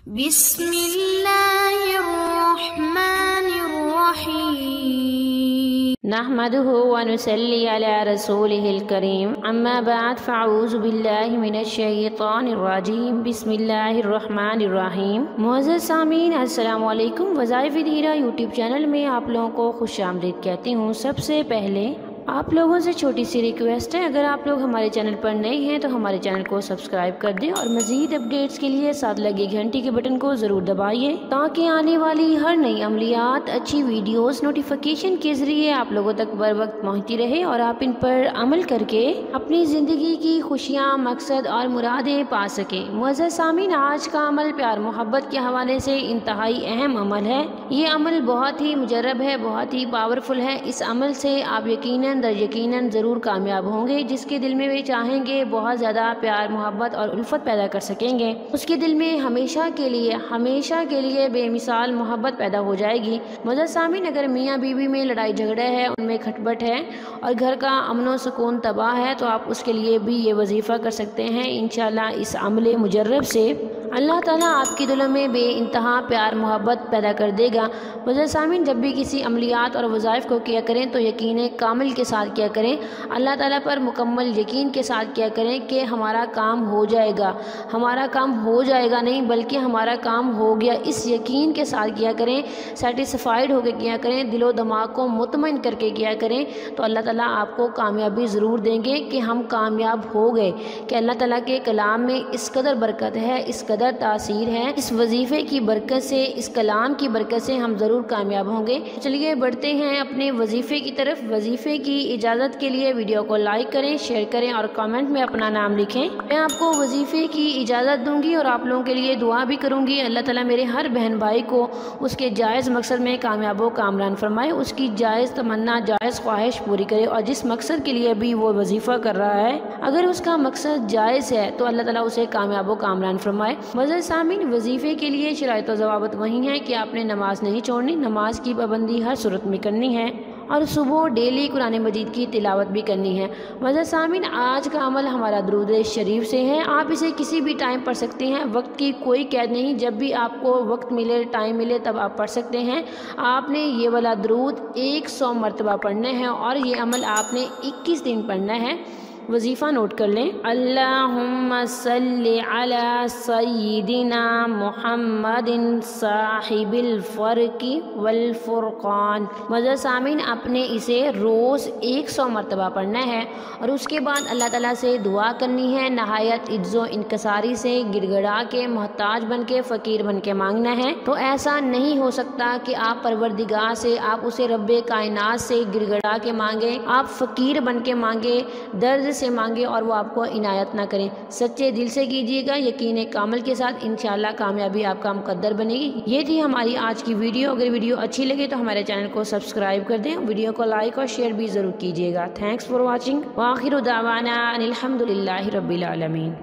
بسم اللہ الرحمن الرحیم نحمده ونصلي على رسوله الكريم اما بعد فاعوذ باللہ من الشیطان الرجیم بسم اللہ الرحمن الرحیم۔ معزز سامعین السلام علیکم۔ وظائف دھیرہ یوٹیوب چینل میں آپ لوگوں کو خوش آمدید کہتی ہوں۔ سب سے پہلے آپ لوگوں سے چھوٹی سی ریکویسٹ ہے، اگر آپ لوگ ہمارے چینل پر نئے ہیں تو ہمارے چینل کو سبسکرائب کر دیں اور مزید اپڈیٹس کے لیے ساتھ لگے گھنٹی کے بٹن کو ضرور دبائیے تاکہ آنے والی ہر نئی عملیات، اچھی ویڈیوز نوٹیفیکیشن کے ذریعے آپ لوگوں تک بر وقت پہنچتی رہے اور آپ ان پر عمل کر کے اپنی زندگی کی خوشیاں، مقصد اور مرادیں پا سکیں۔ معزز سامعین، آج کا عمل پیار محبت کے حوالے سے انتہائی اہم عمل ہے۔ یہ عمل بہت ہی مجرب ہے، بہت ہی پاورفل ہے۔ اس عمل سے آپ یقیناً ضرور کامیاب ہوں گے۔ جس کے دل میں بھی چاہیں گے بہت زیادہ پیار، محبت اور الفت پیدا کر سکیں گے، اس کے دل میں ہمیشہ کے لیے بے مثال محبت پیدا ہو جائے گی۔ معزز سامعین، اگر میاں بیوی میں لڑائی جھگڑا ہے، ان میں کھٹپٹ ہے اور گھر کا امن و سکون تباہ ہے تو آپ اس کے لیے بھی یہ وظیفہ کر سکتے ہیں۔ انشاءاللہ اس عمل مجرب سے اللہ تعالیٰ آپ کے دلوں میں بے انتہا پیار محبت پیدا کر دے گا۔ معزز سامعین، جب بھی کسی عملیات اور وظائف کو کیا کریں تو یقین کامل کے ساتھ کیا کریں، اللہ تعالیٰ پر مکمل یقین کے ساتھ کیا کریں کہ ہمارا کام ہو جائے گا۔ ہمارا کام ہو جائے گا نہیں بلکہ ہمارا کام ہو گیا، اس یقین کے ساتھ کیا کریں، سیٹسفائیڈ ہو کے کیا کریں، دل و دماغ کو مطمئن کر کے کیا کریں تو اللہ تعالیٰ آپ کو کامیابی ضرور دیں گے کہ ہم کامیاب ہو گئے، کہ اللہ تعالیٰ کے کلام میں اس قدر برکت ہے، اس قدر تاثیر ہے، اس وظیفے کی برکت سے، اس کلام کی برکت سے ہم ضرور کامیاب ہوں گے۔ چلیے بڑھتے ہیں اپنے وظیفے کی طرف۔ وظیفے کی اجازت کے لیے ویڈیو کو لائک کریں، شیئر کریں اور کامنٹ میں اپنا نام لکھیں۔ میں آپ کو وظیفے کی اجازت دوں گی اور آپ لوگوں کے لیے دعا بھی کروں گی۔ اللہ تعالیٰ میرے ہر بہن بھائی کو اس کے جائز مقصد میں کامیاب و کامران فرمائے، اس کی جائز تمنا، جائز خواہش پوری کرے، اور جس مقصد کے لیے بھی وہ وظیفہ کر رہا ہے اگر اس کا مقصد جائز ہے تو اللہ تعالیٰ اسے کامیاب و کامران فرمائے۔ معزز سامعین، وظیفے کے لیے شرائط و ضوابط وہی ہیں کہ آپ نے نماز نہیں چھوڑنی، نماز کی پابندی ہر صورت میں کرنی ہے اور صبح ڈیلی قرآن مجید کی تلاوت بھی کرنی ہے۔ معزز سامعین، آج کا عمل ہمارا درود شریف سے ہے۔ آپ اسے کسی بھی ٹائم پڑھ سکتے ہیں، وقت کی کوئی قید نہیں، جب بھی آپ کو وقت ملے، ٹائم ملے تب آپ پڑھ سکتے ہیں۔ آپ نے یہ والا درود 100 مرتبہ پڑھنا ہے اور یہ عمل آپ نے 21 دن پڑھنا ہے۔ وظیفہ نوٹ کر لیں۔ اللہم صلی علی سیدنا محمد صاحب الفرق والفرقان۔ معزز سامعین، آپ نے اسے روز 100 مرتبہ پڑھنا ہے اور اس کے بعد اللہ تعالیٰ سے دعا کرنی ہے، نہایت عجز و انکساری سے، گڑ گڑا کے، محتاج بن کے، فقیر بن کے مانگنا ہے۔ تو ایسا نہیں ہو سکتا کہ آپ پروردگار سے، آپ اسے رب کائنات سے گڑ گڑا کے مانگیں، آپ فقیر بن کے مانگیں، درد سے مانگے اور وہ آپ کو عنایت نہ کریں۔ سچے دل سے کیجیے گا، یقین کامل کے ساتھ، انشاءاللہ کامیابی آپ کا مقدر بنے گی۔ یہ تھی ہماری آج کی ویڈیو۔ اگر ویڈیو اچھی لگے تو ہمارے چینل کو سبسکرائب کر دیں، ویڈیو کو لائک اور شیئر بھی ضرور کیجیے گا۔ تھینکس فار واچنگ، وآخر دعوانا ان الحمد للہ رب العالمین۔